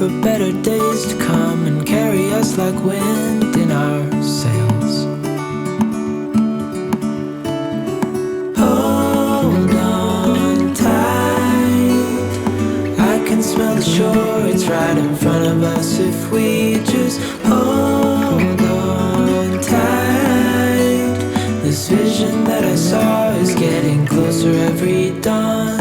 for better days to come and carry us like wind in our sails. Hold on tight, I can smell the shore, it's right in front of us if we just hold on tight. This vision that I saw is getting closer every dawn.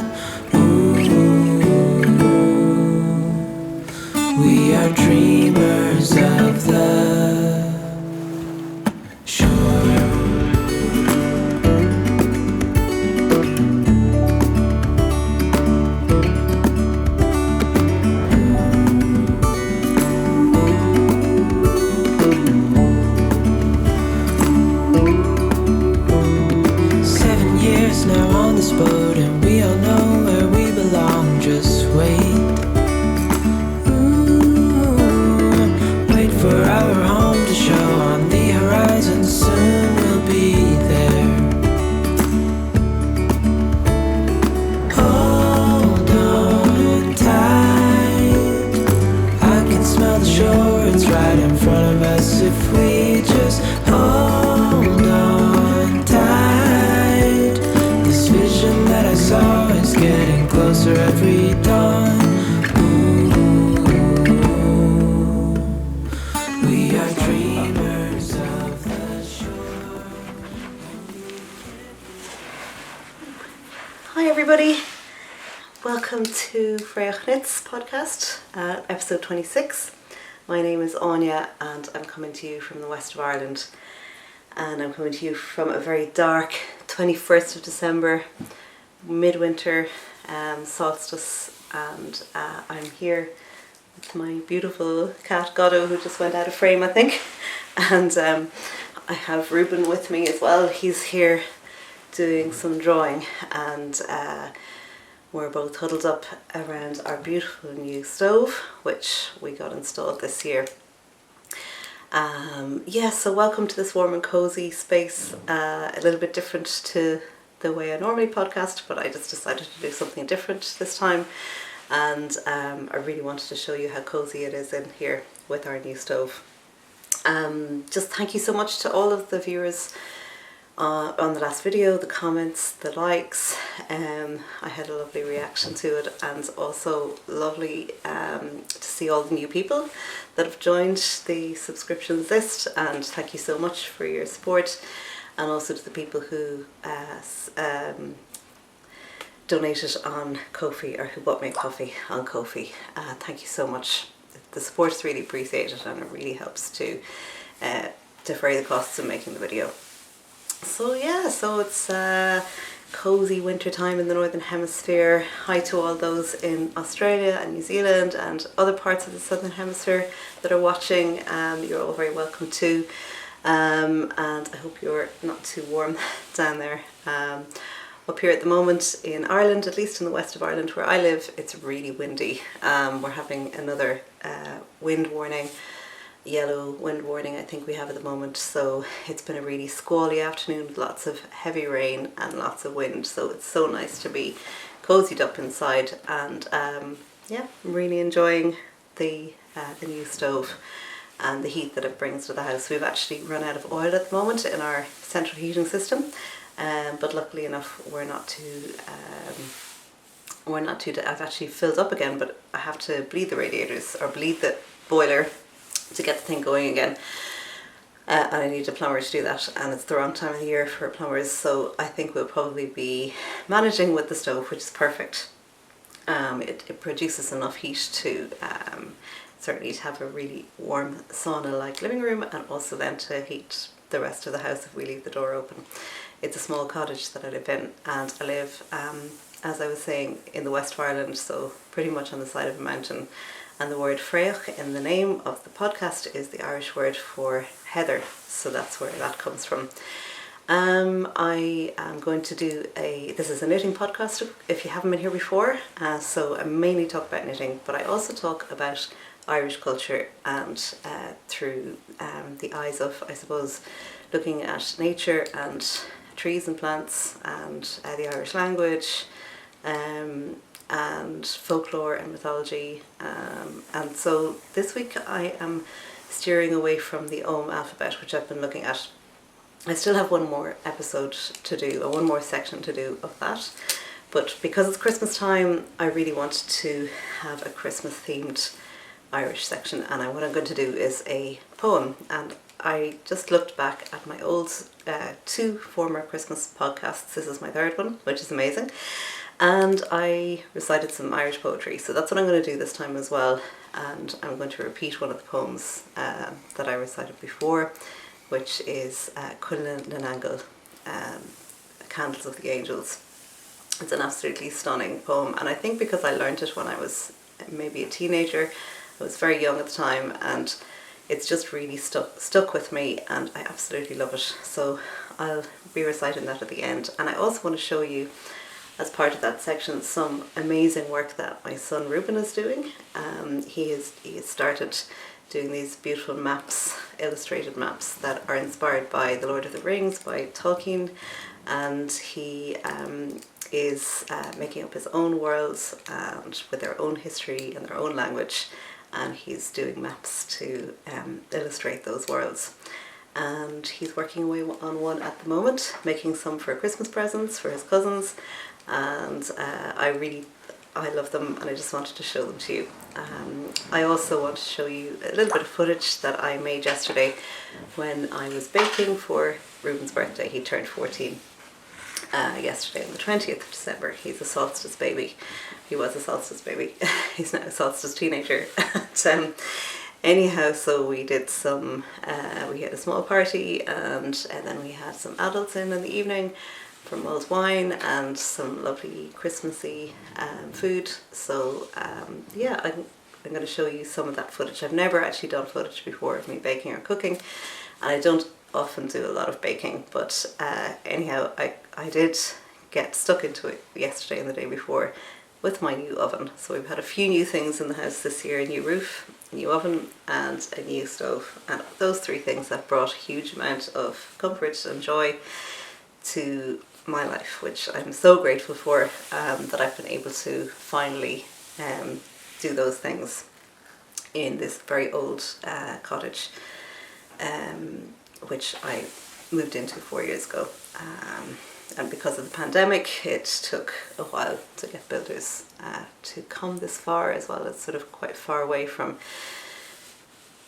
We are dreamers of the shore. 7 years now on this boat, and we all know where we belong. Just wait. For our home to show on the horizon, soon we'll be there. Hold on tight, I can smell the shore, it's right in front of us if we just hold on tight. This vision that I saw is getting closer every dawn. Hi everybody, welcome to Fraochknits podcast, episode 26. My name is Anya and I'm coming to you from the west of Ireland, and I'm coming to you from a very dark 21st of December, midwinter, solstice, and I'm here with my beautiful cat Goddo, who just went out of frame I think, and I have Reuben with me as well. He's here doing some drawing, and we're both huddled up around our beautiful new stove which we got installed this year. So welcome to this warm and cozy space, a little bit different to the way I normally podcast, but I just decided to do something different this time, and I really wanted to show you how cozy it is in here with our new stove. Just thank you so much to all of the viewers on the last video, the comments, the likes. I had a lovely reaction to it, and also lovely to see all the new people that have joined the subscriptions list, and thank you so much for your support, and also to the people who donated on Ko-fi, or who bought me a coffee on Ko-fi. Thank you so much. The support is really appreciated, and it really helps to defray the costs of making the video. So it's cozy winter time in the Northern Hemisphere. Hi to all those in Australia and New Zealand and other parts of the Southern Hemisphere that are watching. You're all very welcome too, and I hope you're not too warm down there. Up here at the moment in Ireland, at least in the west of Ireland where I live, it's really windy. We're having another wind warning, yellow wind warning I think we have at the moment, so it's been a really squally afternoon with lots of heavy rain and lots of wind, so it's so nice to be cozied up inside, and I'm really enjoying the new stove and the heat that it brings to the house. We've actually run out of oil at the moment in our central heating system, but luckily enough we're not too I've actually filled up again, but I have to bleed the radiators, or bleed the boiler, to get the thing going again, and I need a plumber to do that, and it's the wrong time of the year for plumbers, so I think we'll probably be managing with the stove, which is perfect. It produces enough heat to certainly to have a really warm sauna-like living room, and also then to heat the rest of the house if we leave the door open. It's a small cottage that I live in, and I live, as I was saying, in the west of Ireland, so pretty much on the side of a mountain. And the word Fraoch in the name of the podcast is the Irish word for heather, so that's where that comes from. I am going to do this is a knitting podcast if you haven't been here before, so I mainly talk about knitting, but I also talk about Irish culture, and through the eyes of, I suppose, looking at nature and trees and plants and the Irish language, and folklore and mythology. And so this week I am steering away from the Ogham alphabet, which I've been looking at. I still have one more episode to do, or one more section to do of that. But because it's Christmas time, I really wanted to have a Christmas themed Irish section, and what I'm going to do is a poem. And I just looked back at my old 2 former Christmas podcasts. This is my 3rd one, which is amazing. And I recited some Irish poetry. So that's what I'm going to do this time as well. And I'm going to repeat one of the poems that I recited before, which is Cuileann na nGael, Candles of the Angels. It's an absolutely stunning poem. And I think because I learned it when I was maybe a teenager, I was very young at the time, and it's just really stuck with me, and I absolutely love it. So I'll be reciting that at the end. And I also want to show you, as part of that section, some amazing work that my son Reuben is doing. He has started doing these beautiful maps, illustrated maps that are inspired by The Lord of the Rings by Tolkien, and he is making up his own worlds and with their own history and their own language, and he's doing maps to illustrate those worlds. And he's working away on one at the moment, making some for Christmas presents for his cousins, and I love them, and I just wanted to show them to you. I also want to show you a little bit of footage that I made yesterday when I was baking for Reuben's birthday. He turned 14 yesterday on the 20th of December. He's a Solstice baby. He was a Solstice baby. He's now a Solstice teenager. Anyhow, so we did we had a small party, and then we had some adults in the evening from mulled wine and some lovely Christmassy food. So yeah, I'm going to show you some of that footage. I've never actually done footage before of me baking or cooking, and I don't often do a lot of baking, but anyhow, I did get stuck into it yesterday and the day before with my new oven. So we've had a few new things in the house this year: a new roof, a new oven, and a new stove. And those 3 things have brought a huge amount of comfort and joy to my life, which I'm so grateful for, that I've been able to finally do those things in this very old cottage, which I moved into 4 years ago. And because of the pandemic, it took a while to get builders to come this far, as well as sort of quite far away from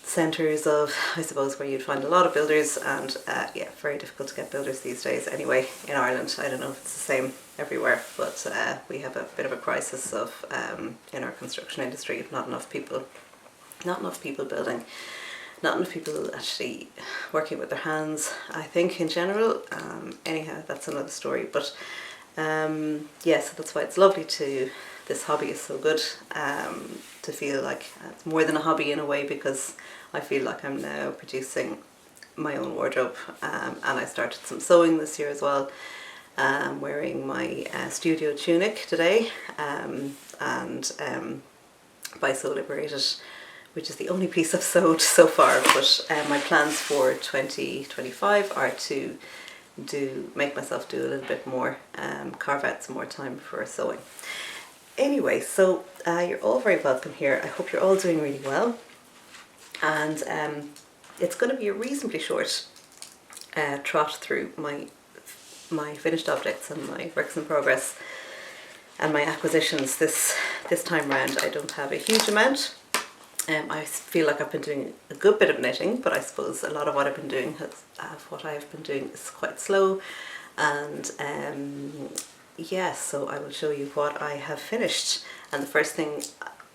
centres of, I suppose, where you'd find a lot of builders, and yeah, very difficult to get builders these days anyway in Ireland. I don't know if it's the same everywhere, but we have a bit of a crisis of in our construction industry, not enough people building, not enough people actually working with their hands, I think, in general. Anyhow, that's another story. But yeah, so that's why it's lovely this hobby is so good, to feel like it's more than a hobby in a way, because I feel like I'm now producing my own wardrobe. And I started some sewing this year as well. Wearing my studio tunic today, and by Sew Liberated, which is the only piece I've sewed so far. But my plans for 2025 are to make myself do a little bit more, carve out some more time for sewing. Anyway, so you're all very welcome here. I hope you're all doing really well, and it's going to be a reasonably short trot through my finished objects and my works in progress and my acquisitions. This time round I don't have a huge amount. I feel like I've been doing a good bit of knitting, but I suppose a lot of what I've been doing is quite slow, and yeah, so I will show you what I have finished. And the first thing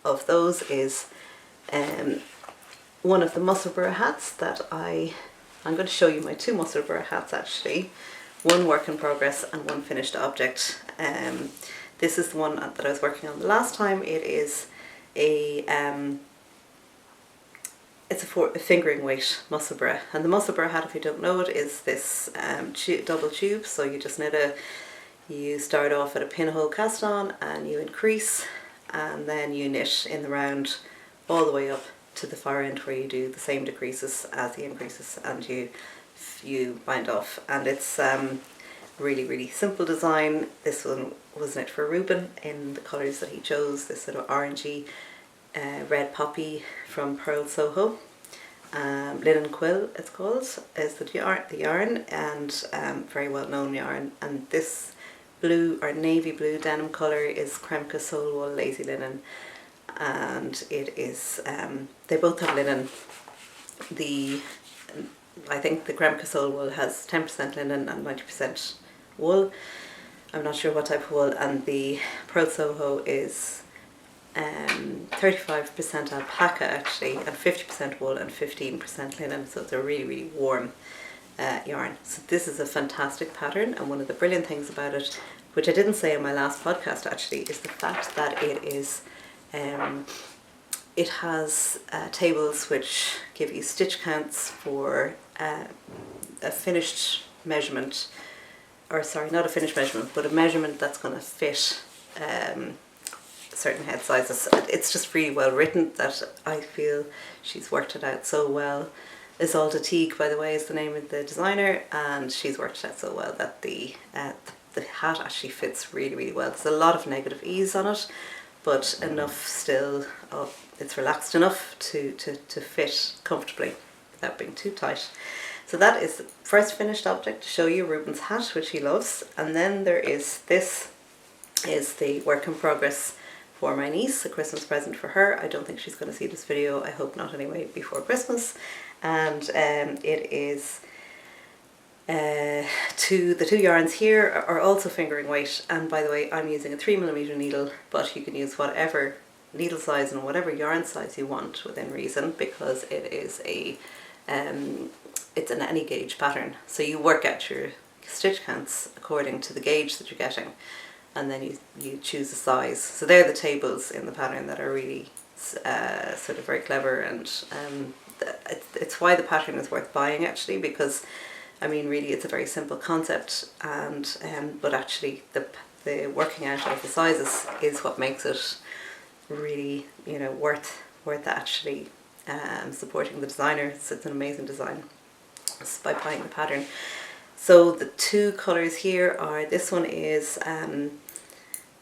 of those is one of the Musselburgh hats that I'm going to show you my 2 Musselburgh hats actually, one work in progress and one finished object. This is the one that I was working on the last time. It is it's a fingering weight Musselburgh, and the Musselburgh hat, if you don't know it, is this double tube. So you just you start off at a pinhole cast on, and you increase, and then you knit in the round all the way up to the far end, where you do the same decreases as the increases, and you bind off. And it's really, really simple design. This one was knit for Reuben in the colours that he chose, this sort of orangey red poppy from Pearl Soho. Linen Quill, it's called, is the yarn, and very well known yarn. And this blue or navy blue denim colour is Kremka Soul Wool Lazy Linen, and it is they both have linen. I think the Kremka Soul Wool has 10% linen and 90% wool. I'm not sure what type of wool, and the Pearl Soho is 35% alpaca actually, and 50% wool and 15% linen, so it's a really, really warm yarn. So this is a fantastic pattern, and one of the brilliant things about it, which I didn't say in my last podcast actually, is the fact that it is it has tables which give you stitch counts for a finished measurement, or sorry, not a finished measurement, but a measurement that's going to fit certain head sizes. It's just really well written, that I feel she's worked it out so well. Isolde Teague, by the way, is the name of the designer, and she's worked it out so well that the hat actually fits really, really well. There's a lot of negative ease on it, but enough still, it's relaxed enough to fit comfortably without being too tight. So that is the first finished object to show you, Reuben's hat, which he loves. And then there is this, is the work in progress for my niece, a Christmas present for her. I don't think she's going to see this video, I hope not anyway, before Christmas. And it is the two yarns here are also fingering weight, and by the way, I'm using a 3mm needle, but you can use whatever needle size and whatever yarn size you want within reason, because it is it's an any gauge pattern. So you work out your stitch counts according to the gauge that you're getting, and then you choose the size. So they're the tables in the pattern that are really sort of very clever, and it's why the pattern is worth buying actually, because I mean really it's a very simple concept, and but actually the working out of the sizes is what makes it really, you know, worth actually supporting the designer. It's an amazing design just by buying the pattern. So the two colours here are, this one is Life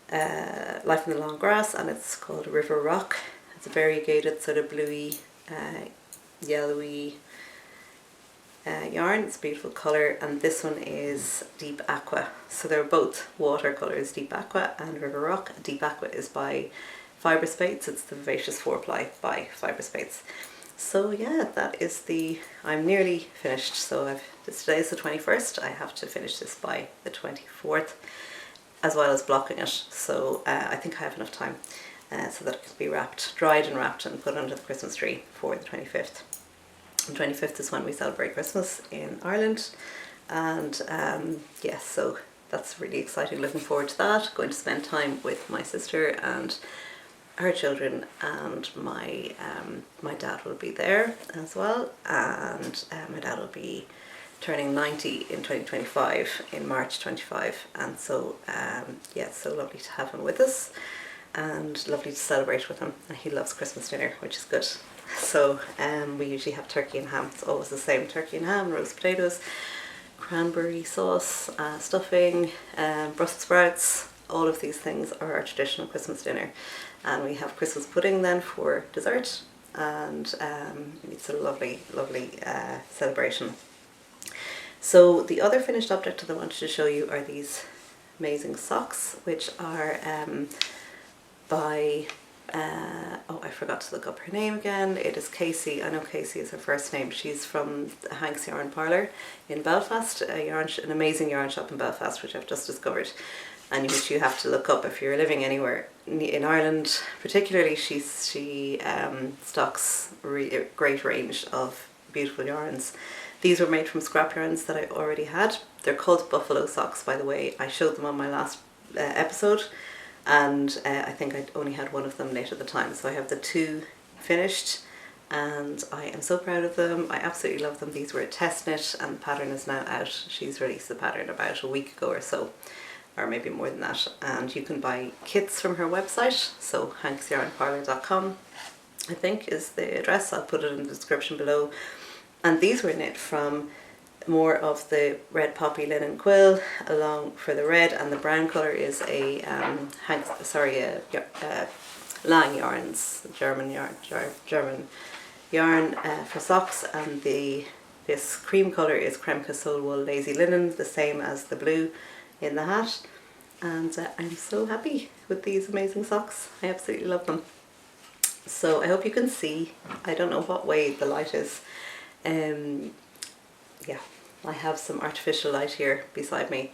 in the Long Grass, and it's called River Rock. It's a variegated sort of bluey, yellowy yarn. It's a beautiful colour. And this one is Deep Aqua. So they're both watercolours, Deep Aqua and River Rock. Deep Aqua is by Fibre Spates. It's the Vivacious 4-ply by Fibre Spates. So yeah, that is I'm nearly finished. So today is the 21st. I have to finish this by the 24th, as well as blocking it. So I think I have enough time so that it can be dried and wrapped and put under the Christmas tree for the 25th. The 25th is when we celebrate Christmas in Ireland, and yes, so that's really exciting. Looking forward to that. Going to spend time with my sister and her children, and my dad will be there as well, and my dad will be turning 90 in 2025, in March 25, and so yeah, it's so lovely to have him with us and lovely to celebrate with him, and he loves Christmas dinner, which is good. So we usually have turkey and ham. It's always the same: turkey and ham, roast potatoes, cranberry sauce, stuffing, Brussels sprouts. All of these things are our traditional Christmas dinner. And we have Christmas pudding then for dessert, and it's a lovely, lovely celebration. So the other finished object that I wanted to show you are these amazing socks, which are by, oh, I forgot to look up her name again. It is Casey. I know Casey is her first name. She's from Hank's Yarn Parlour in Belfast, an amazing yarn shop in Belfast, which I've just discovered, and which you have to look up if you're living anywhere in Ireland. Particularly, she stocks a great range of beautiful yarns. These were made from scrap yarns that I already had. They're called buffalo socks, by the way. I showed them on my last episode, and I think I only had one of them knit at the time. So I have the two finished, and I am so proud of them. I absolutely love them. These were a test knit, and the pattern is now out. She's released the pattern about a week ago or so, or maybe more than that, and you can buy kits from her website. So hanksyarnparlour.com, I think, is the address. I'll put it in the description below. And these were knit from more of the red poppy linen quill along for the red, and the brown colour is a Lang yarns, German yarn for socks, and this cream colour is Kremka Soul Wool Lazy Linen, the same as the blue in the hat. And I'm so happy with these amazing socks. I absolutely love them. So I hope you can see. I don't know what way the light is. Yeah, I have some artificial light here beside me,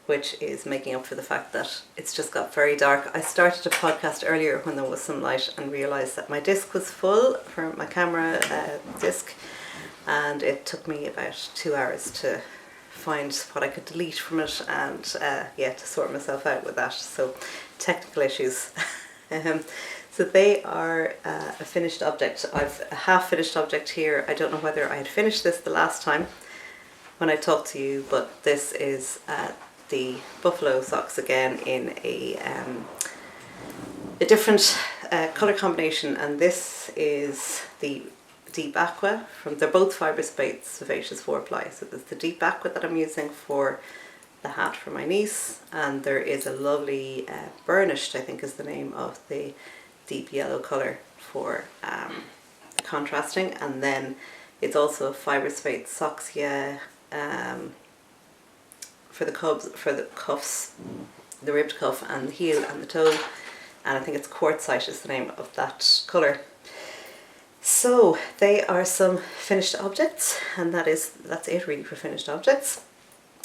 which is making up for the fact that it's just got very dark. I started a podcast earlier when there was some light and realised that my disc was full for my camera disc, and it took me about 2 hours to find what I could delete from it, and to sort myself out with that. So technical issues. So they are a finished object. I've a half finished object here. I don't know whether I had finished this the last time when I talked to you, but this is the buffalo socks again in a different colour combination, and this is the Deep Aqua they're both fibre space Vivacious 4-ply. So there's the Deep Aqua that I'm using for the hat for my niece, and there is a lovely Burnished, I think is the name of the deep yellow colour for contrasting, and then it's also a fibre space socks for the cuffs, the ribbed cuff and the heel and the toe, and I think it's Quartzite is the name of that colour. So they are some finished objects, and that's it really for finished objects.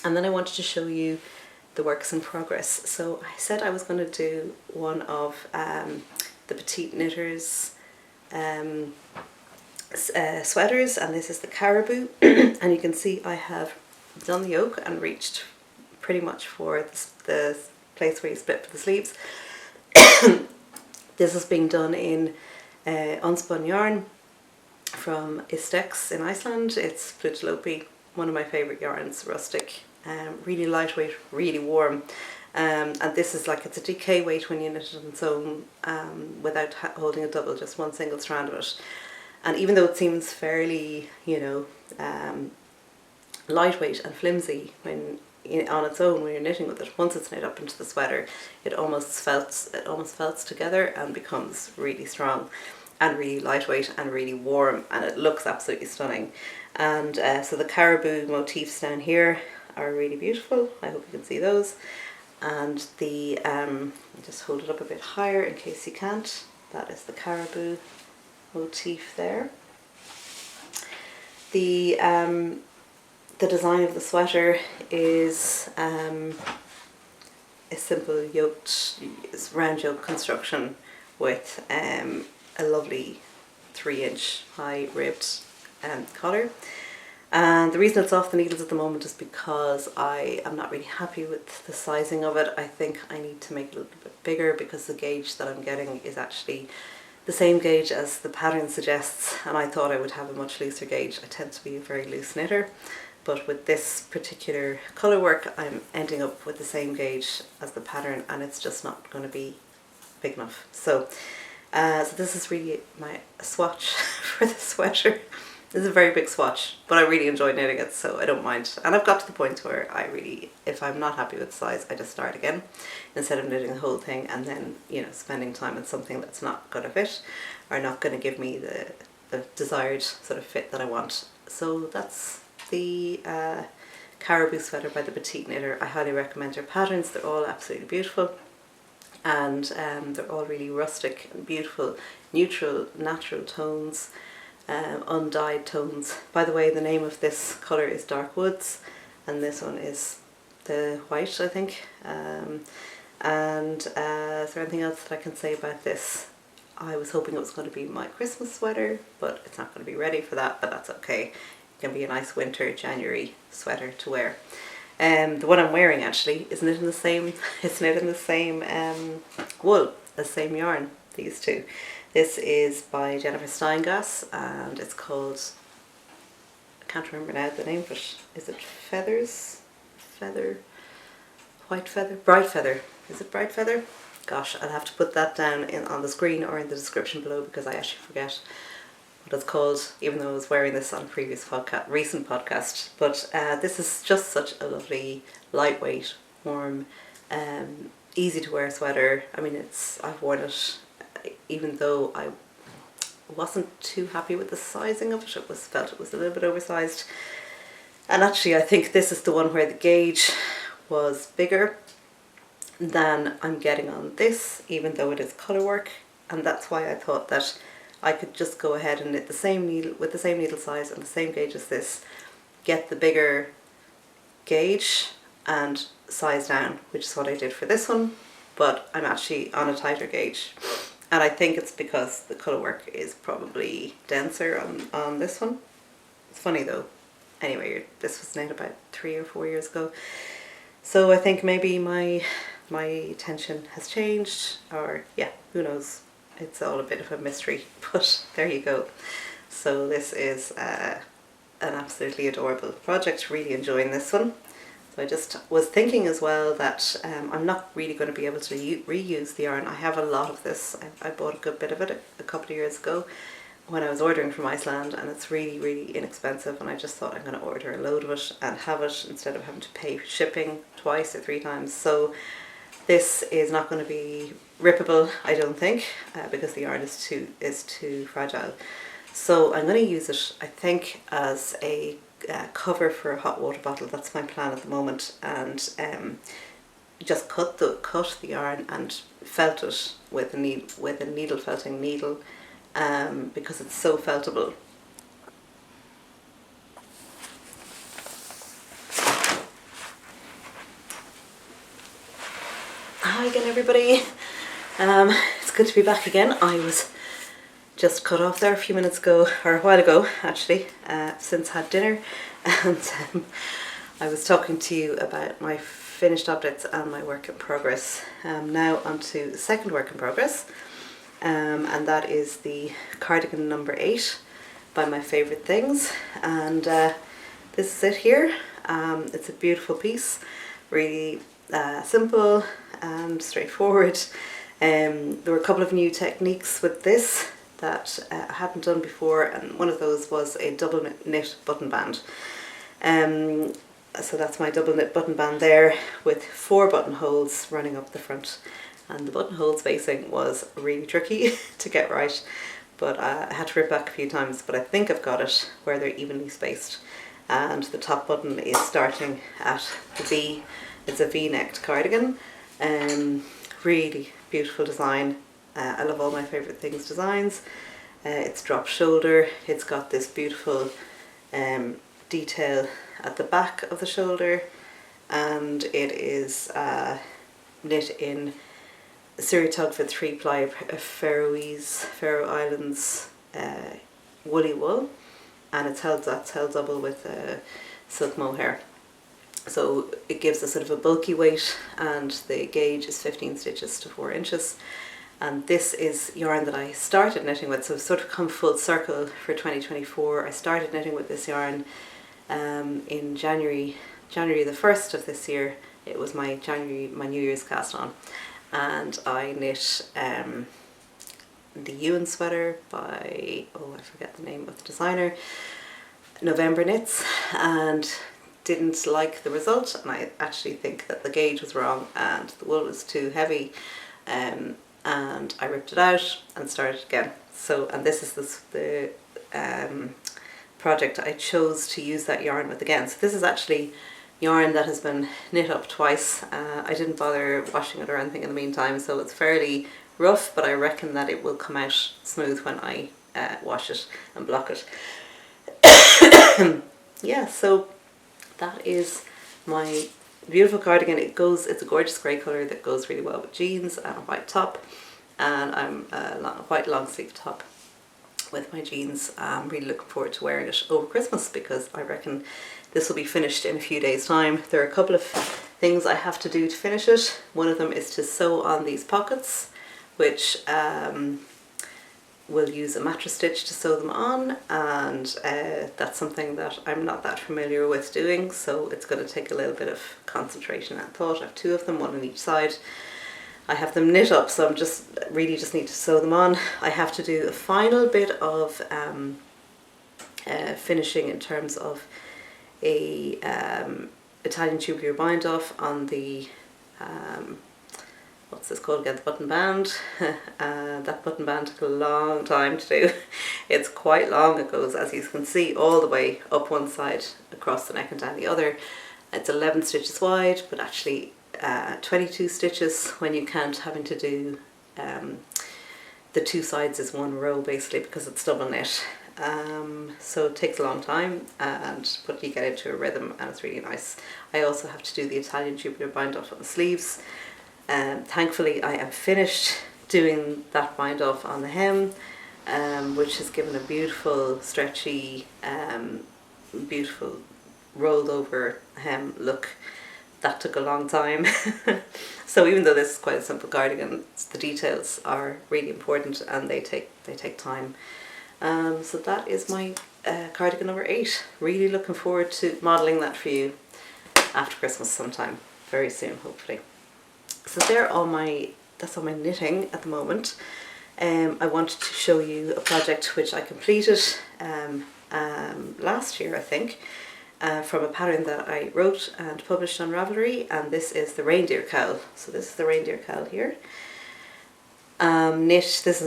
And then I wanted to show you the works in progress. So I said I was going to do one of the Petite Knitters sweaters, and this is the Caribou. And you can see I have done the yoke and reached pretty much for the place where you split for the sleeves. This is being done in unspun yarn from Istex in Iceland. It's Plutalopi, one of my favourite yarns, rustic, really lightweight, really warm. And this is like, it's a DK weight when you knit it on its own without holding a double, just one single strand of it. And even though it seems fairly, lightweight and flimsy when on its own when you're knitting with it, once it's knit up into the sweater, it almost felts together and becomes really strong and really lightweight and really warm, and it looks absolutely stunning. And so the Caribou motifs down here are really beautiful. I hope you can see those. And the I'll just hold it up a bit higher in case you can't. That is the Caribou motif there. The design of the sweater is a simple round yoke construction with a lovely 3-inch high ribbed collar. And the reason it's off the needles at the moment is because I am not really happy with the sizing of it. I think I need to make it a little bit bigger because the gauge that I'm getting is actually the same gauge as the pattern suggests, and I thought I would have a much looser gauge. I tend to be a very loose knitter, but with this particular colour work I'm ending up with the same gauge as the pattern, and it's just not going to be big enough. So this is really my swatch for the sweater. This is a very big swatch, but I really enjoy knitting it, so I don't mind. And I've got to the point where if I'm not happy with the size, I just start again instead of knitting the whole thing and then, spending time on something that's not going to fit or not going to give me the desired sort of fit that I want. So that's the Caribou sweater by the Petite Knitter. I highly recommend their patterns. They're all absolutely beautiful, and they're all really rustic and beautiful, neutral, natural tones. Undyed tones. By the way, the name of this colour is Dark Woods, and this one is the white, I think. Is there anything else that I can say about this? I was hoping it was going to be my Christmas sweater, but it's not going to be ready for that, but that's okay. It can be a nice winter, January sweater to wear. The one I'm wearing actually is knit in the same, it's knit in the same wool, the same yarn, these two. This is by Jennifer Steinglass, and it's called, I can't remember now the name, but is it Feathers? White Feather? Bright Feather. Is it Bright Feather? Gosh, I'll have to put that down on the screen or in the description below because I actually forget what it's called, even though I was wearing this on a recent podcast. But this is just such a lovely, lightweight, warm, easy to wear sweater. I mean, I've worn it even though I wasn't too happy with the sizing of it. Felt it was a little bit oversized. And actually I think this is the one where the gauge was bigger than I'm getting on this, even though it is colour work. And that's why I thought that I could just go ahead and knit the same needle with the same needle size and the same gauge as this, get the bigger gauge and size down, which is what I did for this one, but I'm actually on a tighter gauge. And I think it's because the colour work is probably denser on this one. It's funny though. Anyway, this was knit about 3 or 4 years ago. So I think maybe my tension has changed, or yeah, who knows. It's all a bit of a mystery, but there you go. So this is an absolutely adorable project, really enjoying this one. So I just was thinking as well that I'm not really going to be able to reuse the yarn. I have a lot of this. I bought a good bit of it a couple of years ago when I was ordering from Iceland, and it's really, really inexpensive, and I just thought I'm going to order a load of it and have it instead of having to pay shipping twice or 3 times. So this is not going to be rippable, I don't think, because the yarn is too fragile. So I'm going to use it, I think, as a cover for a hot water bottle. That's my plan at the moment, and just cut the yarn and felt it with a needle felting needle, because it's so feltable. Hi again, everybody. It's good to be back again. I was just cut off there a few minutes ago, or a while ago actually, since had dinner, and I was talking to you about my finished objects and my work in progress. Now on to the second work in progress, and that is the cardigan number 8 by My Favourite Things, and this is it here. It's a beautiful piece, really simple and straightforward. There were a couple of new techniques with this that I hadn't done before, and one of those was a double knit button band. So that's my double knit button band there, with 4 buttonholes running up the front, and the buttonhole spacing was really tricky to get right, but I had to rip back a few times, but I think I've got it where they're evenly spaced. And the top button is starting at the V. It's a V-necked cardigan. Really beautiful design. I love all My Favourite Things designs. It's drop shoulder. It's got this beautiful detail at the back of the shoulder, and it is knit in Syria Tugford 3-ply Faroe Islands woolly wool, and it's held double with silk mohair. So it gives a sort of a bulky weight, and the gauge is 15 stitches to 4 inches. And this is yarn that I started knitting with, so I've sort of come full circle for 2024. I started knitting with this yarn in January the 1st of this year. It was my New Year's cast on, and I knit the Ewan sweater by, I forget the name of the designer, November Knits, and didn't like the result, and I actually think that the gauge was wrong and the wool was too heavy, and I ripped it out and started again. So, and this is the project I chose to use that yarn with again. So this is actually yarn that has been knit up twice. I didn't bother washing it or anything in the meantime, so it's fairly rough, but I reckon that it will come out smooth when I wash it and block it. Yeah, so that is my beautiful cardigan. It's a gorgeous grey colour that goes really well with jeans and a white top, and I'm a white long sleeve top with my jeans. I'm really looking forward to wearing it over Christmas, because I reckon this will be finished in a few days' time. There are a couple of things I have to do to finish it. One of them is to sew on these pockets, which will use a mattress stitch to sew them on, and that's something that I'm not that familiar with doing, so it's going to take a little bit of concentration and thought. I have 2 of them, one on each side. I have them knit up, so I'm just need to sew them on. I have to do a final bit of finishing in terms of a Italian tubular bind off on the what's this called again, the button band. That button band took a long time to do. It's quite long. It goes, as you can see, all the way up one side, across the neck and down the other. It's 11 stitches wide, but actually 22 stitches when you count having to do the two sides as one row, basically, because it's double knit. So it takes a long time, but you get into a rhythm and it's really nice. I also have to do the Italian tubular bind off on the sleeves. Thankfully I am finished doing that bind off on the hem, which has given a beautiful stretchy, beautiful rolled over hem look. That took a long time. So even though this is quite a simple cardigan, the details are really important and they take time. So that is my cardigan number 8. Really looking forward to modelling that for you after Christmas sometime, very soon hopefully. So that's all my knitting at the moment. I wanted to show you a project which I completed last year, I think, from a pattern that I wrote and published on Ravelry, and this is the Reindeer Cowl. So this is the Reindeer Cowl here. This is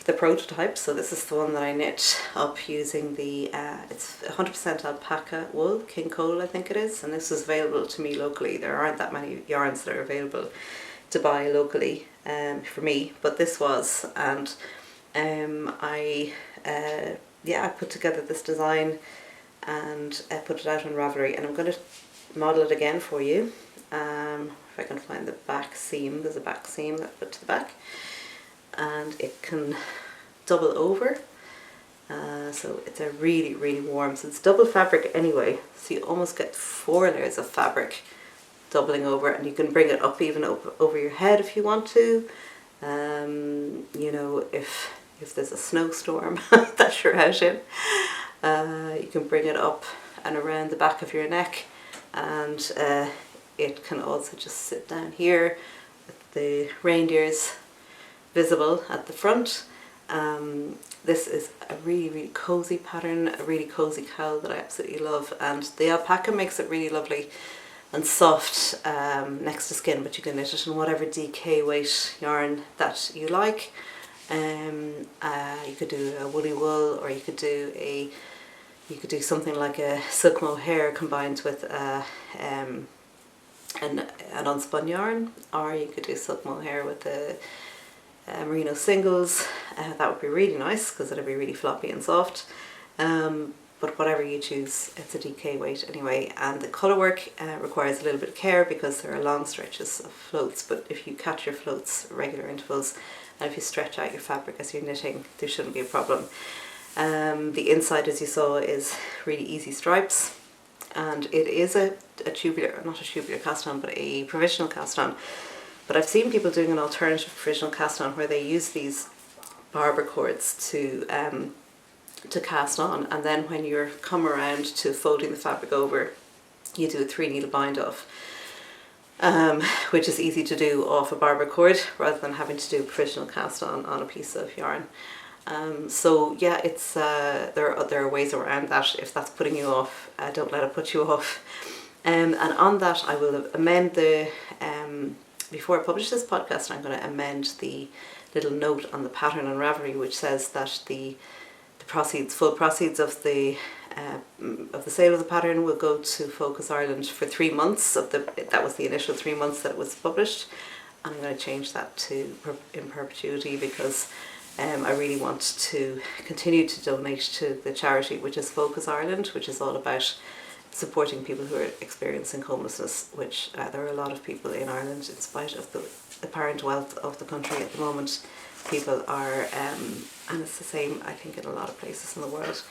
the prototype, so this is the one that I knit up using the, it's 100% alpaca wool, King Cowl I think it is, and this is available to me locally. There aren't that many yarns that are available to buy locally for me, but this was, and I put together this design and put it out on Ravelry, and I'm going to model it again for you. If I can find the back seam, there's a back seam that I put to the back, and it can double over, so it's a really warm, so it's double fabric anyway, so you almost get 4 layers of fabric doubling over, and you can bring it up even over your head if you want to. You know, if there's a snowstorm that you're out in, you can bring it up and around the back of your neck, and it can also just sit down here with the reindeers visible at the front. This is a really cozy pattern, a really cozy cowl that I absolutely love, and the alpaca makes it really lovely and soft next to skin, but you can knit it in whatever DK weight yarn that you like. You could do a woolly wool, or you could do something like a silk mohair combined with an unspun yarn, or you could do silk mohair with a merino singles. That would be really nice because it'd be really floppy and soft. But whatever you choose, it's a DK weight anyway, and the colour work requires a little bit of care because there are long stretches of floats, but if you catch your floats at regular intervals and if you stretch out your fabric as you're knitting, there shouldn't be a problem. The inside, as you saw, is really easy stripes, and it is not a tubular cast on, but a provisional cast on. But I've seen people doing an alternative provisional cast on where they use these barber cords to cast on, and then when you come around to folding the fabric over, you do a 3 needle bind off, which is easy to do off a barber cord rather than having to do a provisional cast on a piece of yarn. So yeah, it's there are ways around that. If that's putting you off, don't let it put you off. And on that, I will amend the before I publish this podcast, I'm going to amend the little note on the pattern on Ravelry, which says that the full proceeds of the sale of the pattern will go to Focus Ireland for 3 months. That was the initial 3 months that it was published. I'm going to change that to in perpetuity because I really want to continue to donate to the charity, which is Focus Ireland, which is all about supporting people who are experiencing homelessness, which there are a lot of people in Ireland, in spite of the apparent wealth of the country at the moment. People are, and it's the same I think in a lot of places in the world,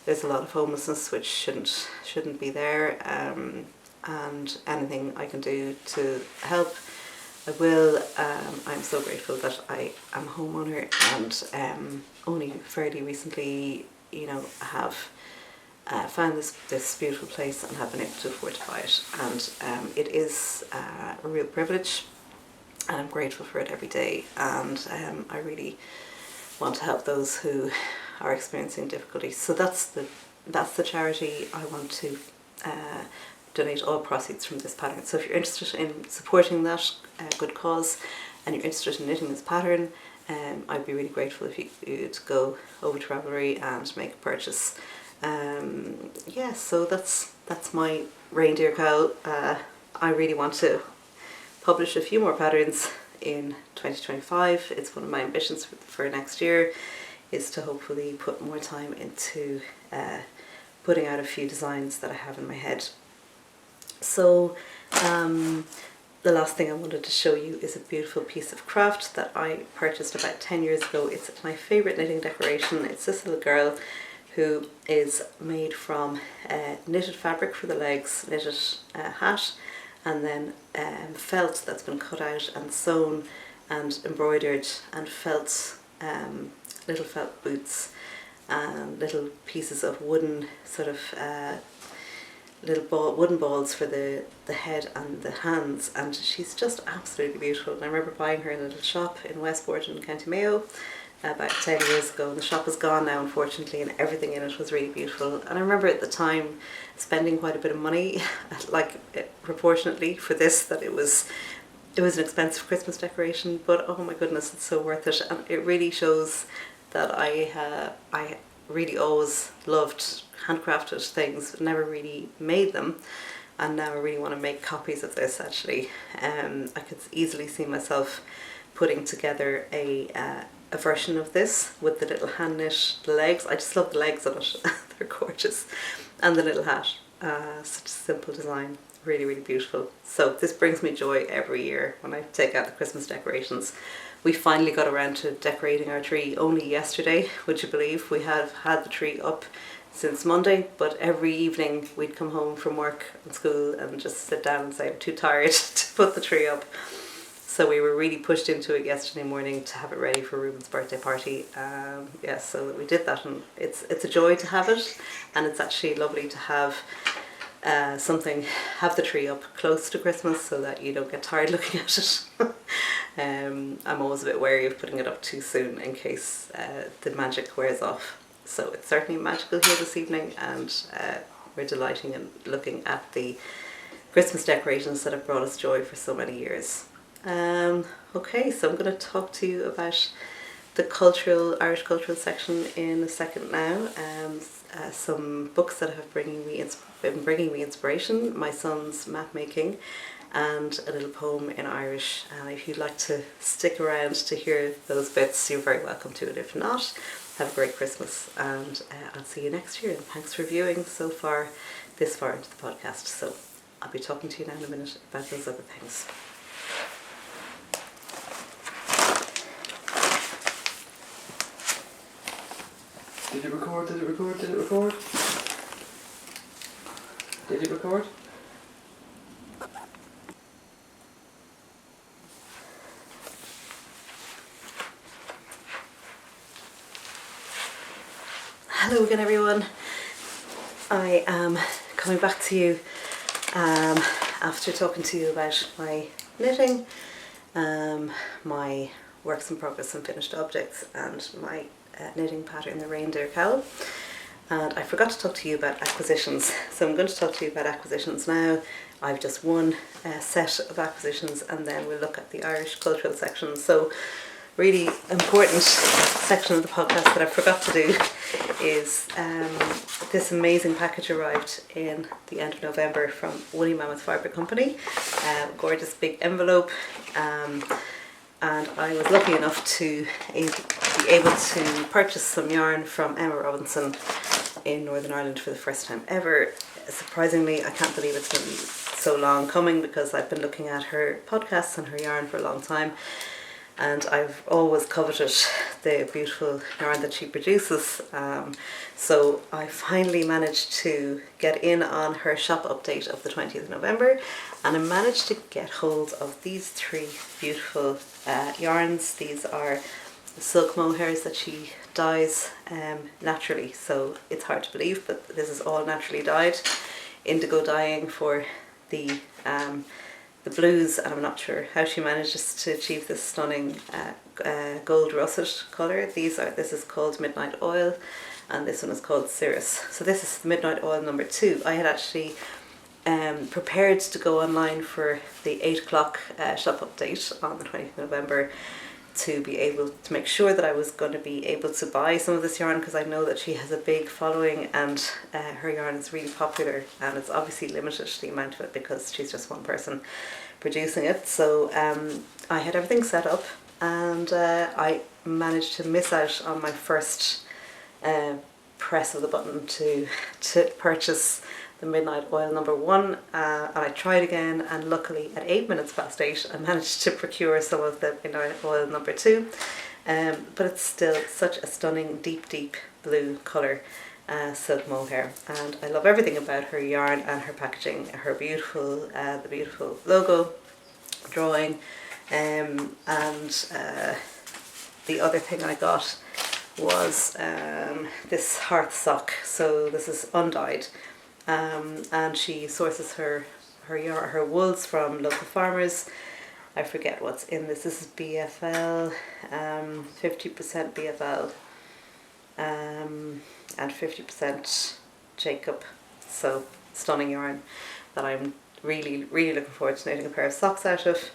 there's a lot of homelessness which shouldn't be there, and anything I can do to help, I will. I'm so grateful that I am a homeowner, and only fairly recently, have found this beautiful place and have been able to afford to buy it, and it is a real privilege. and I'm grateful for it every day, and I really want to help those who are experiencing difficulties. So that's the charity I want to donate all proceeds from this pattern. So if you're interested in supporting that good cause and you're interested in knitting this pattern, I'd be really grateful if you'd go over to Ravelry and make a purchase. Yeah, so that's my reindeer cowl. I really want to publish a few more patterns in 2025. It's one of my ambitions for next year, is to hopefully put more time into putting out a few designs that I have in my head. So the last thing I wanted to show you is a beautiful piece of craft that I purchased about 10 years ago. It's my favourite knitting decoration. It's this little girl who is made from knitted fabric for the legs, knitted hat, and then felt that's been cut out and sewn and embroidered, and felt, little felt boots and little pieces of wooden sort of wooden balls for the head and the hands, and she's just absolutely beautiful. And I remember buying her in a little shop in Westport in County Mayo about 10 years ago, and the shop is gone now unfortunately, and everything in it was really beautiful. And I remember at the time spending quite a bit of money, like proportionately for this, that it was an expensive Christmas decoration, but oh my goodness, it's so worth it. And it really shows that I really always loved handcrafted things, never really made them, and now I really want to make copies of this actually. I could easily see myself putting together a version of this with the little hand knit legs. I just love the legs on it, they're gorgeous, and the little hat. Such a simple design, really, really beautiful. So this brings me joy every year when I take out the Christmas decorations. We finally got around to decorating our tree only yesterday, would you believe? We have had the tree up since Monday, but every evening we'd come home from work and school and just sit down and say, I'm too tired to put the tree up. So we were really pushed into it yesterday morning to have it ready for Reuben's birthday party. Yeah, so we did that, and it's a joy to have it, and it's actually lovely to have have the tree up close to Christmas so that you don't get tired looking at it. I'm always a bit wary of putting it up too soon in case the magic wears off. So it's certainly magical here this evening, and we're delighting in looking at the Christmas decorations that have brought us joy for so many years. Okay, so I'm going to talk to you about the Irish cultural section in a second now. Some books that have been bringing me inspiration, my son's map making, and a little poem in Irish. And if you'd like to stick around to hear those bits, you're very welcome to it. If not, have a great Christmas, and I'll see you next year. And thanks for viewing this far into the podcast. So I'll be talking to you now in a minute about those other things. Did it record? Did it record? Did it record? Did it record? Hello again everyone. I am coming back to you after talking to you about my knitting, my works in progress and finished objects, and my knitting pattern, the Reindeer Cowl. And I forgot to talk to you about acquisitions, so I'm going to talk to you about acquisitions now. I've just one set of acquisitions, and then we'll look at the Irish cultural section. So really important section of the podcast that I forgot to do is this amazing package arrived in the end of November from Woolly Mammoth Fibre Company, gorgeous big envelope, and I was lucky enough to be able to purchase some yarn from Emma Robinson in Northern Ireland for the first time ever. Surprisingly, I can't believe it's been so long coming, because I've been looking at her podcasts and her yarn for a long time, and I've always coveted the beautiful yarn that she produces. So I finally managed to get in on her shop update of the 20th of November, and I managed to get hold of these three beautiful yarns. These are silk mohairs that she dyes naturally, so it's hard to believe, but this is all naturally dyed. Indigo dyeing for the the blues, and I'm not sure how she manages to achieve this stunning gold russet colour. This is called Midnight Oil, and this one is called Cirrus. So this is Midnight Oil number 2. I had actually prepared to go online for the 8 o'clock shop update on the 20th of November to be able to make sure that I was going to be able to buy some of this yarn, because I know that she has a big following and her yarn is really popular, and it's obviously limited, the amount of it, because she's just one person producing it. So I had everything set up, and I managed to miss out on my first press of the button to purchase the Midnight Oil number 1, and I tried again, and luckily at 8 minutes past 8 I managed to procure some of the Midnight Oil number 2, but it's still such a stunning deep blue colour silk mohair, and I love everything about her yarn and her packaging, her beautiful the beautiful logo drawing, and the other thing I got was this hearth sock. So this is undyed, and she sources her wools from local farmers. I forget what's in this. This is BFL, 50% BFL, and 50% Jacob. So stunning yarn that I'm really looking forward to knitting a pair of socks out of.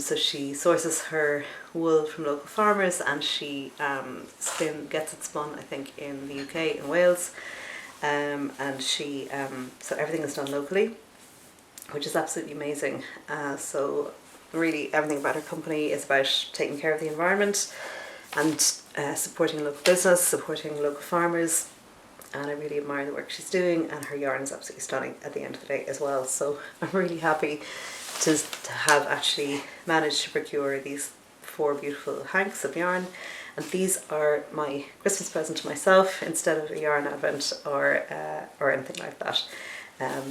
So she sources her wool from local farmers, and she gets it spun, I think, in the UK, in Wales. And she so everything is done locally, which is absolutely amazing. So really everything about her company is about taking care of the environment and supporting local business, supporting local farmers, and I really admire the work she's doing, and her yarn is absolutely stunning at the end of the day as well. So I'm really happy to have actually managed to procure these 4 beautiful hanks of yarn, and these are my Christmas present to myself instead of a yarn advent or anything like that.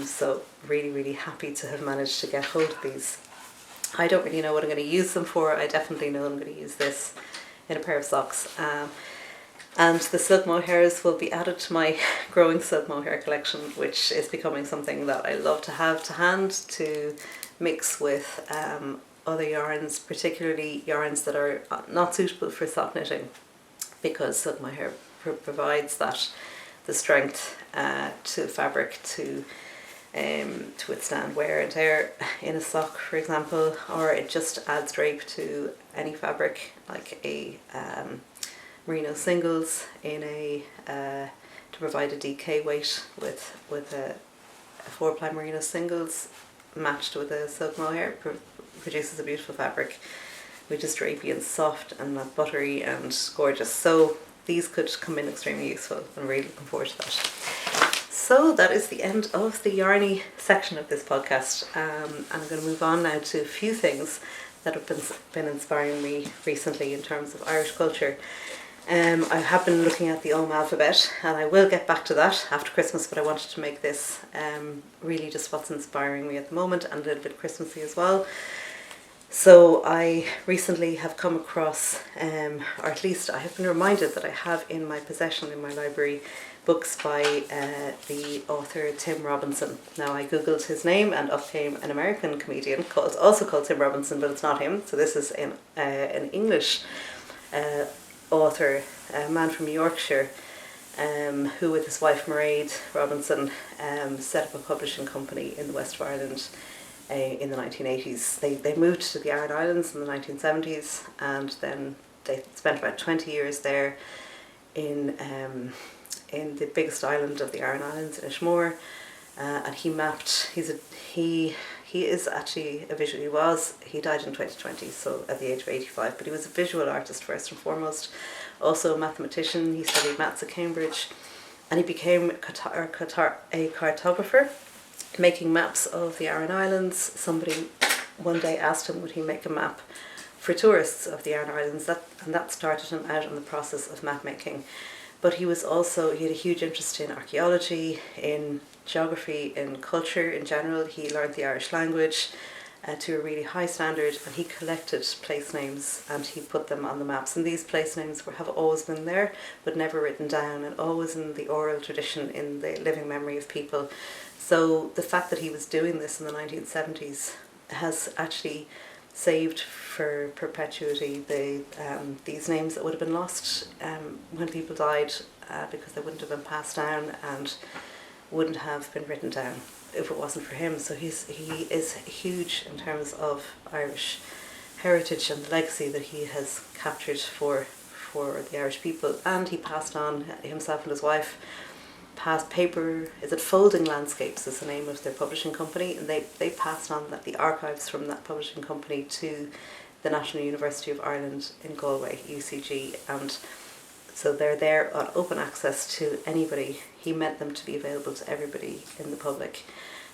So really happy to have managed to get hold of these. I don't really know what I'm going to use them for. I definitely know I'm going to use this in a pair of socks. And the silk mohairs will be added to my growing silk mohair collection, which is becoming something that I love to have to hand to mix with other yarns, particularly yarns that are not suitable for sock knitting, because silk mohair provides the strength to fabric to withstand wear and tear in a sock, for example, or it just adds drape to any fabric, like a merino singles in to provide a DK weight with a 4-ply merino singles matched with a silk mohair produces a beautiful fabric, which is drapey and soft and not buttery and gorgeous. So these could come in extremely useful. I'm really looking forward to that. So that is the end of the yarny section of this podcast, and I'm going to move on now to a few things that have been inspiring me recently in terms of Irish culture. I have been looking at the Om alphabet, and I will get back to that after Christmas, but I wanted to make this really just what's inspiring me at the moment, and a little bit Christmassy as well. So I recently have come across, or at least I have been reminded that I have in my possession in my library books by the author Tim Robinson. Now I googled his name and up came an American comedian also called Tim Robinson, but it's not him. So this is an English author, a man from Yorkshire, who with his wife Mairead Robinson set up a publishing company in the west of Ireland in the 1980s. They moved to the Aran Islands in the 1970s, and then they spent about 20 years there in the biggest island of the Aran Islands, in Ishmore, and he mapped. He is actually a visual. He died in 2020, so at the age of 85. But he was a visual artist first and foremost, also a mathematician. He studied maths at Cambridge, and he became a cartographer, making maps of the Aran Islands. Somebody one day asked him would he make a map for tourists of the Aran Islands, and that started him out on the process of map making. But he had a huge interest in archaeology, in geography, in culture in general. He learned the Irish language to a really high standard, and he collected place names and he put them on the maps. And these place names have always been there, but never written down, and always in the oral tradition, in the living memory of people. So the fact that he was doing this in the 1970s has actually saved for perpetuity these names that would have been lost when people died, because they wouldn't have been passed down and wouldn't have been written down if it wasn't for him. So he is huge in terms of Irish heritage and the legacy that he has captured for the Irish people. And he passed on, himself and his wife passed paper, is it Folding Landscapes is the name of their publishing company, and they passed on the archives from that publishing company to the National University of Ireland in Galway, UCG, and so they're there on open access to anybody. He meant them to be available to everybody in the public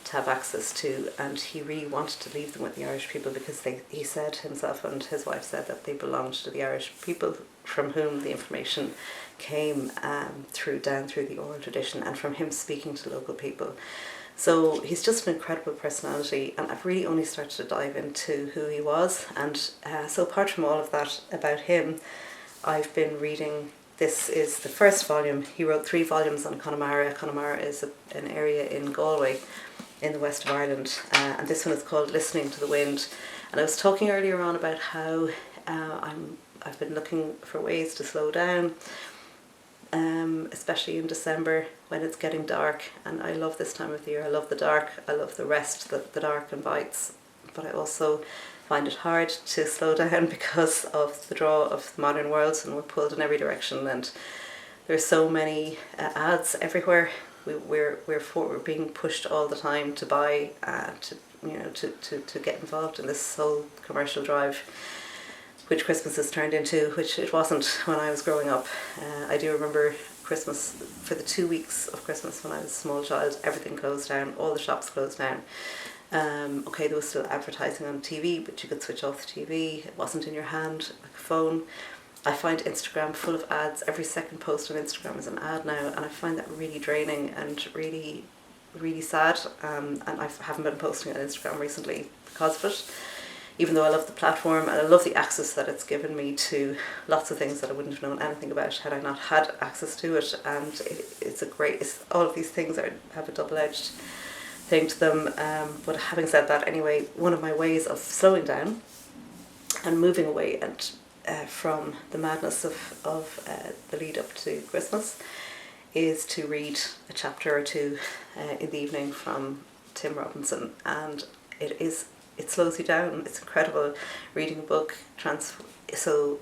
to have access to, and he really wanted to leave them with the Irish people, because he said himself and his wife said that they belonged to the Irish people from whom the information came down through the oral tradition, and from him speaking to local people. So he's just an incredible personality, and I've really only started to dive into who he was. And so apart from all of that about him, I've been reading, this is the first volume. He wrote 3 volumes on Connemara. Connemara is an area in Galway in the west of Ireland, and this one is called Listening to the Wind. And I was talking earlier on about how I've been looking for ways to slow down, especially in December when it's getting dark, and I love this time of the year. I love the dark, I love the rest that the dark invites, but I also find it hard to slow down because of the draw of the modern world, and we're pulled in every direction, and there's so many ads everywhere. We're being pushed all the time to buy, to get involved in this whole commercial drive, which Christmas has turned into, which it wasn't when I was growing up. I do remember Christmas, for the 2 weeks of Christmas when I was a small child, everything closed down, all the shops closed down. Okay, there was still advertising on TV, but you could switch off the TV. It wasn't in your hand like a phone. I find Instagram full of ads. Every second post on Instagram is an ad now, and I find that really draining and really, really sad. And I haven't been posting on Instagram recently because of it, even though I love the platform and I love the access that it's given me to lots of things that I wouldn't have known anything about had I not had access to it. And all of these things have a double-edged thing to them. But having said that, anyway, one of my ways of slowing down and moving away from the madness of the lead up to Christmas is to read a chapter or two in the evening from Tim Robinson, and it slows you down. It's incredible reading a book. So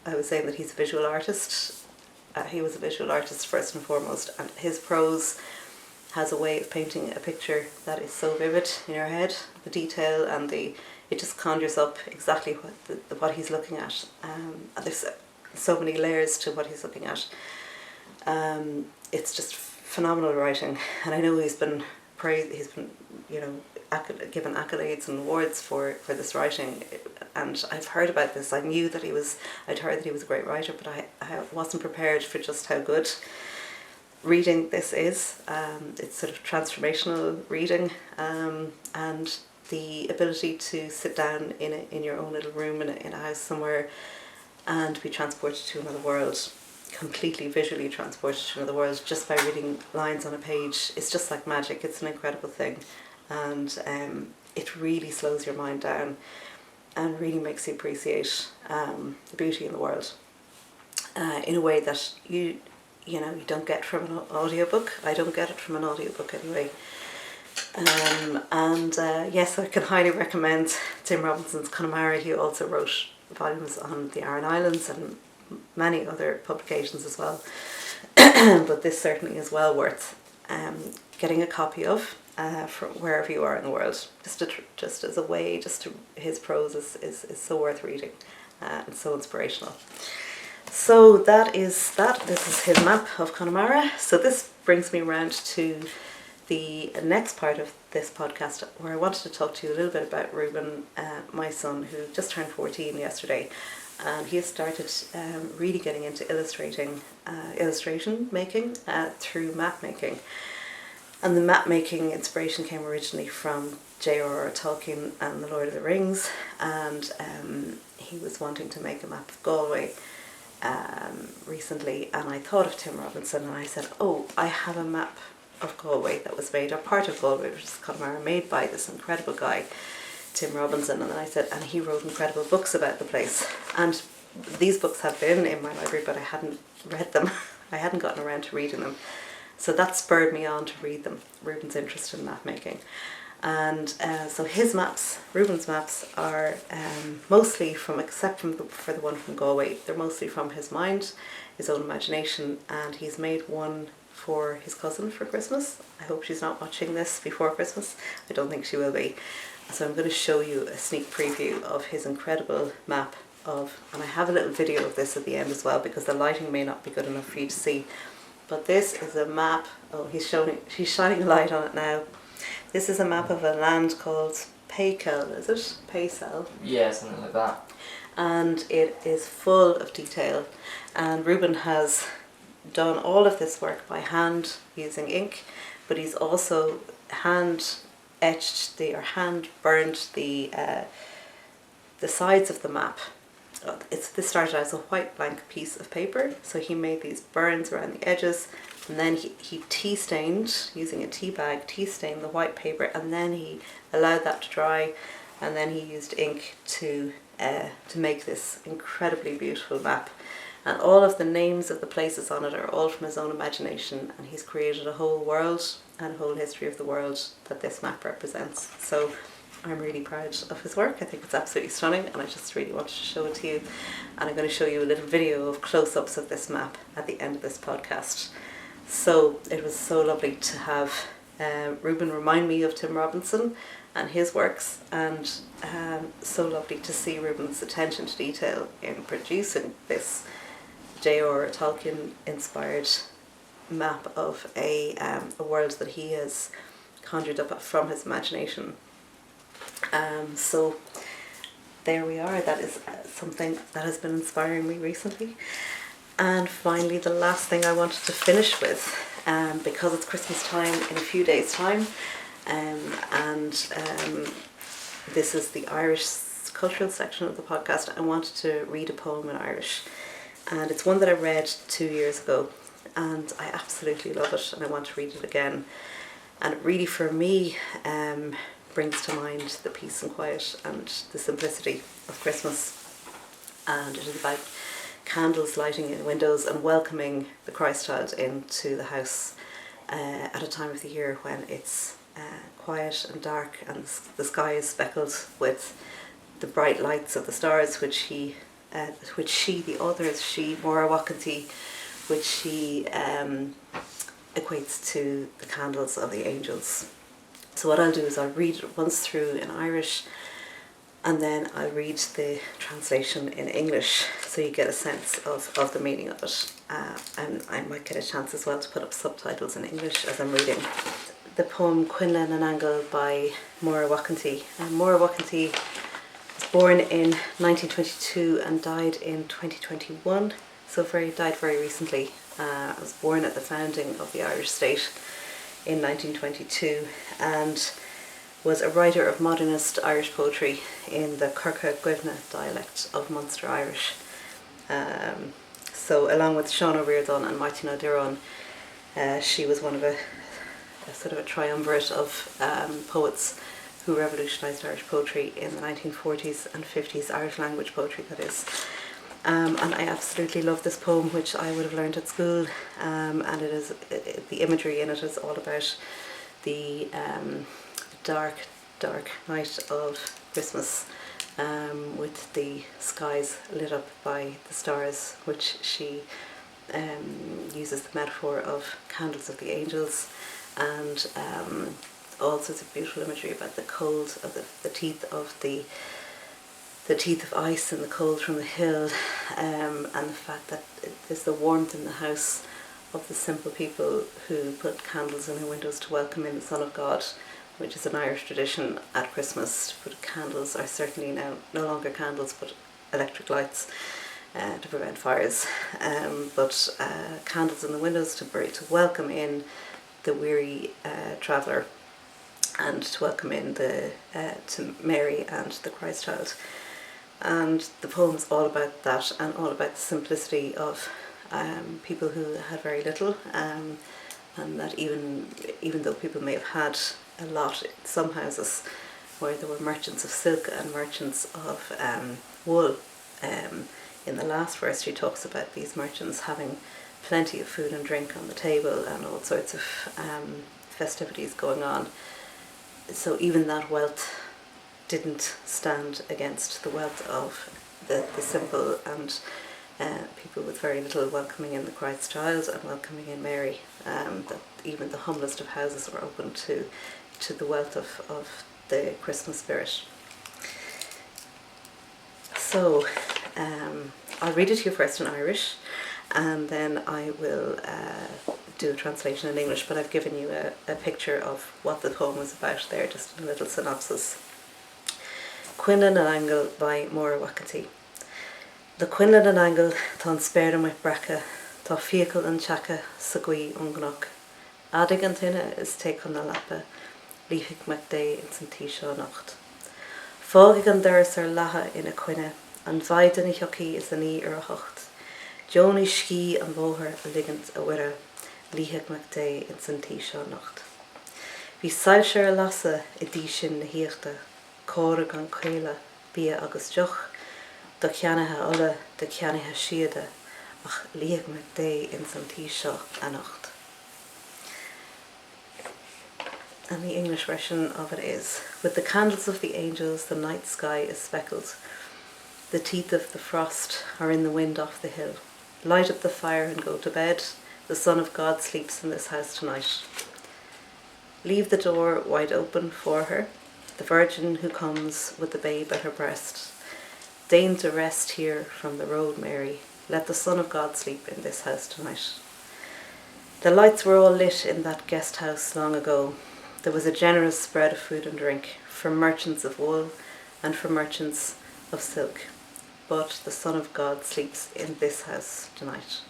I was saying that he's a visual artist. He was a visual artist first and foremost, and his prose has a way of painting a picture that is so vivid in your head, the detail and it just conjures up exactly what he's looking at. And there's so many layers to what he's looking at. It's just phenomenal writing, and I know he's been praised. He's been, given accolades and awards for this writing. And I've heard about this. I'd heard that he was a great writer, but I wasn't prepared for just how good reading this is. It's sort of transformational reading, and the ability to sit down in your own little room in a house somewhere and be transported to another world, completely visually transported to another world just by reading lines on a page. It's just like magic. It's an incredible thing, and it really slows your mind down and really makes you appreciate the beauty in the world in a way that you don't get from an audiobook. I don't get it from an audiobook anyway. Yes, I can highly recommend Tim Robinson's Connemara. He also wrote volumes on the Aran Islands and many other publications as well. But this certainly is well worth getting a copy of from wherever you are in the world. Just as a way, his prose is so worth reading and so inspirational. So that is that. This is his map of Connemara. So this brings me around to the next part of this podcast, where I wanted to talk to you a little bit about Reuben, my son, who just turned 14 yesterday, and he has started really getting into illustration making through map making. And the map making inspiration came originally from J.R.R. Tolkien and The Lord of the Rings, and he was wanting to make a map of Galway recently, and I thought of Tim Robinson, and I said, I have a map of Galway that was made, or part of Galway, which is Connemara, made by this incredible guy, Tim Robinson, and then I said, and he wrote incredible books about the place. And these books have been in my library, but I hadn't read them. I hadn't gotten around to reading them. So that spurred me on to read them, Reuben's interest in map making. And so his maps, Reuben's maps, are mostly from, except for the one from Galway, they're mostly from his mind, his own imagination, and he's made one for his cousin for Christmas. I hope she's not watching this before Christmas. I don't think she will be. So I'm going to show you a sneak preview of his incredible map of, and I have a little video of this at the end as well, because the lighting may not be good enough for you to see. But this is a map. Oh, she's shining a light on it now. This is a map of a land called Cowl, is it? Cowl? Yeah, something like that. And it is full of detail. And Reuben has done all of this work by hand using ink, but he's also hand burned the sides of the map. This started as a white blank piece of paper, so he made these burns around the edges, and then he tea stained, using a tea bag, tea stained the white paper, and then he allowed that to dry, and then he used ink to make this incredibly beautiful map. And all of the names of the places on it are all from his own imagination, and he's created a whole world and a whole history of the world that this map represents. So I'm really proud of his work. I think it's absolutely stunning, and I just really wanted to show it to you. And I'm going to show you a little video of close-ups of this map at the end of this podcast. So it was so lovely to have Reuben remind me of Tim Robinson and his works, and so lovely to see Reuben's attention to detail in producing this J.R. Tolkien inspired map of a world that he has conjured up from his imagination. So there we are. That is something that has been inspiring me recently. And finally, the last thing I wanted to finish with, because it's Christmas time in a few days' time, and this is the Irish cultural section of the podcast, I wanted to read a poem in Irish. And it's one that I read 2 years ago, and I absolutely love it, and I want to read it again. And it really, for me, brings to mind the peace and quiet and the simplicity of Christmas. And it is about candles lighting in windows and welcoming the Christ child into the house at a time of the year when it's quiet and dark, and the sky is speckled with the bright lights of the stars, which she, the author is Maura Wakanti, which she equates to the candles of the angels. So what I'll do is I'll read it once through in Irish, and then I'll read the translation in English, so you get a sense of the meaning of it. And I might get a chance as well to put up subtitles in English as I'm reading. The poem Quinlan and Angle by Maura Wakanti. Maura Wakanti was born in 1922 and died in 2021, so died very recently. I was born at the founding of the Irish state in 1922, and was a writer of modernist Irish poetry in the Curcha Gwibna dialect of Munster Irish. So along with Sean O'Riordan and Martin O'Diron, she was one of a sort of a triumvirate of poets who revolutionised Irish poetry in the 1940s and 50s, Irish language poetry that is. And I absolutely love this poem, which I would have learned at school, and it is the imagery in it is all about the dark night of Christmas, with the skies lit up by the stars, which she uses the metaphor of candles of the angels, and all sorts of beautiful imagery about the cold of the teeth of ice and the cold from the hill, and the fact that there's the warmth in the house of the simple people who put candles in their windows to welcome in the Son of God, which is an Irish tradition at Christmas. To put candles, are certainly now no longer candles but electric lights to prevent fires, but candles in the windows to welcome in the weary traveller, and to welcome in to Mary and the Christ child. And the poem's all about that, and all about the simplicity of people who had very little, and that even though people may have had a lot in some houses, where there were merchants of silk and merchants of wool. In the last verse she talks about these merchants having plenty of food and drink on the table and all sorts of festivities going on. So even that wealth didn't stand against the wealth of the simple and people with very little welcoming in the Christ child and welcoming in Mary. That even the humblest of houses were open to the wealth of the Christmas spirit. So I'll read it to you first in Irish, and then I will do a translation in English, but I've given you a picture of what the poem was about there, just a little synopsis. Quinlan an Angle by Maura Wakati. The Quinlan an Angle tá spéir mai bracha, tá fiacal an chacha sa gui ungnach. Adig an tinne is take on na lappa, líhig mac day in san tisha nacht. Fágig an duras laha in a quinne, an vaid an hoki is an a hocht. Joni ski an bóhar a ligand a wira, líhig mac day in san tisha nacht. Bhí sail a lasa I dí sin na hiachta, córa gan chéile, bia agus joch, do ceanathe ola, do ceanathe siada, ach líhig mac day in san tisha a nacht. And the English version of it is, with the candles of the angels the night sky is speckled. The teeth of the frost are in the wind off the hill. Light up the fire and go to bed. The Son of God sleeps in this house tonight. Leave the door wide open for her, the Virgin who comes with the babe at her breast. Deign to rest here from the road, Mary. Let the Son of God sleep in this house tonight. The lights were all lit in that guest house long ago. There was a generous spread of food and drink for merchants of wool and for merchants of silk. But the Son of God sleeps in this house tonight.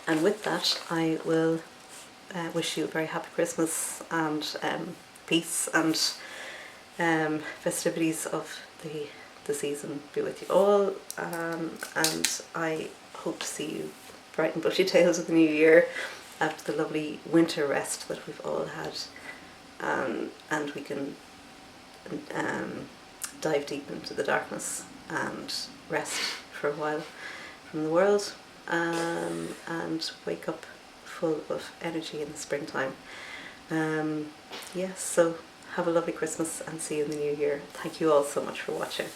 And with that, I will wish you a very happy Christmas and peace and festivities of the season be with you all. And I hope to see you bright and bushy tails of the new year, after the lovely winter rest that we've all had, and we can dive deep into the darkness and rest for a while from the world, and wake up full of energy in the springtime. Yes, so have a lovely Christmas and see you in the new year. Thank you all so much for watching.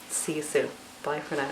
See you soon. Bye for now.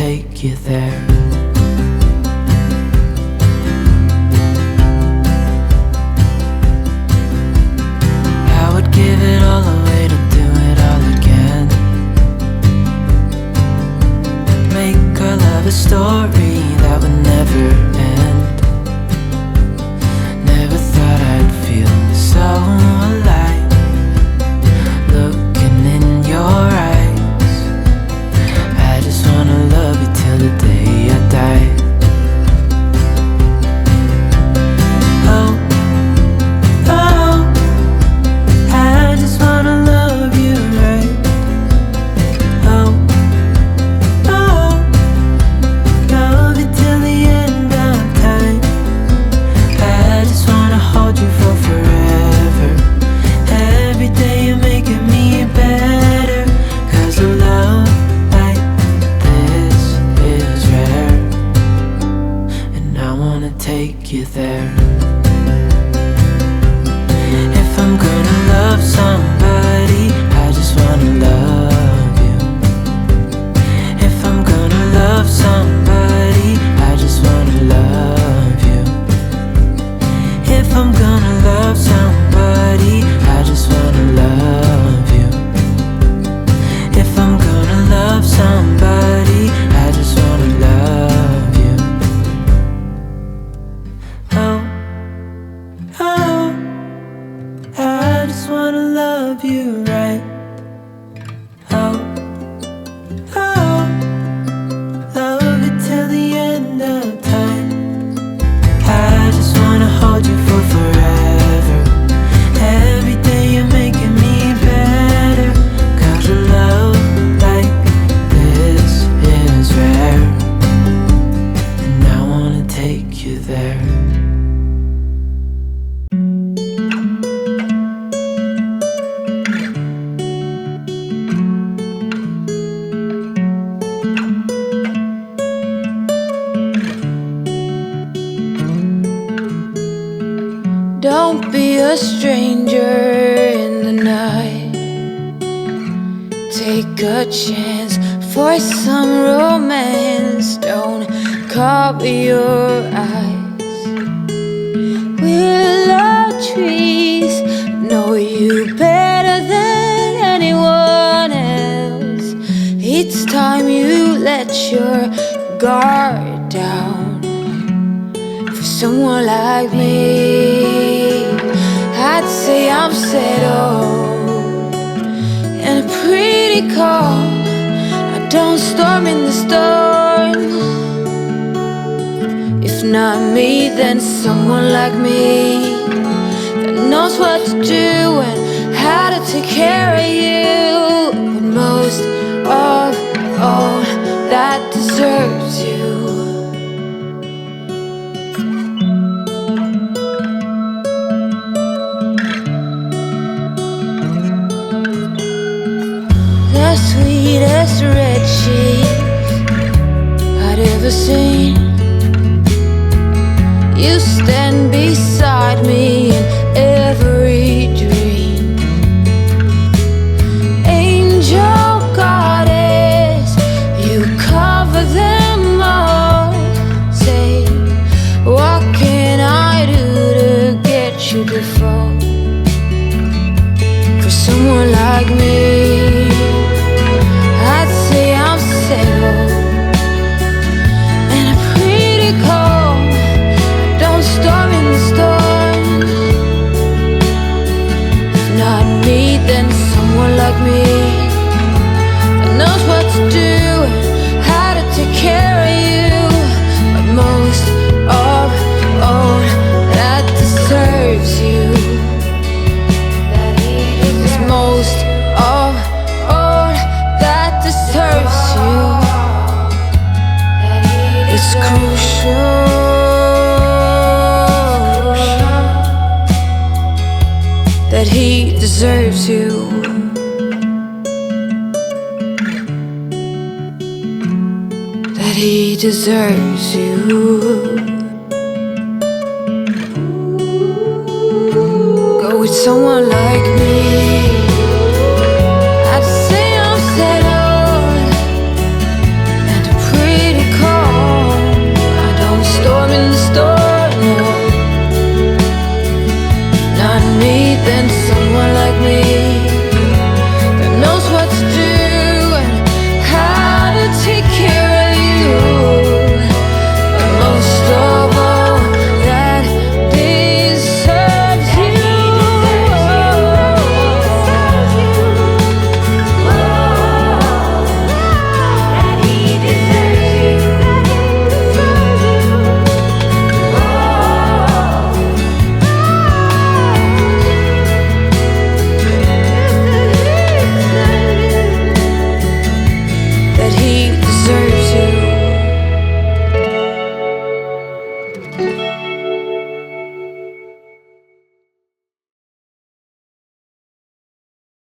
take you there. I would give it all away to do it all again. Make our love a story that would never end. Never thought I'd feel so alive, looking in your eyes. I just wanna love you till the day I die. Oh, oh, I just wanna love you right. Oh, oh, love you till the end of time. I just wanna hold you for forever. Every day you're making me better, 'cause a love like this is rare. And I wanna take you there. If I'm gonna love somebody, I just wanna love you. If I'm gonna love somebody, I just wanna love you. If I'm gonna love somebody, I just wanna love you. If I'm gonna love somebody, I just wanna love you. Oh, oh, I just wanna love you right. Oh, oh, love you till the end of time. I just wanna hold you for forever. Every day you're making me better, 'cause a love like this is rare. And I wanna take you there. Don't be a stranger in the night. Take a chance for some romance. Don't cover your eyes. Willow trees know you better than anyone else. It's time you let your guard down for someone like me. I'd say I'm settled and pretty calm. I don't storm in the storm. If not me, then someone like me that knows what to do and how to take care of you. But most of all, that deserves you. The sweetest red cheese I'd ever seen. You stand beside me in every dream. Angel goddess, you cover them all. Say, what can I do to get you to fall for someone like me? I'd say I'm settled and I'm pretty cold. Don't storm in the storm. If not me, then someone like me that knows what to do and how to take care of you. But most of all, that deserves you. It's most of all that deserves you. It's crucial that he deserves you. That he deserves you. Go with someone like me. I'd say I'm settled and a pretty Bye.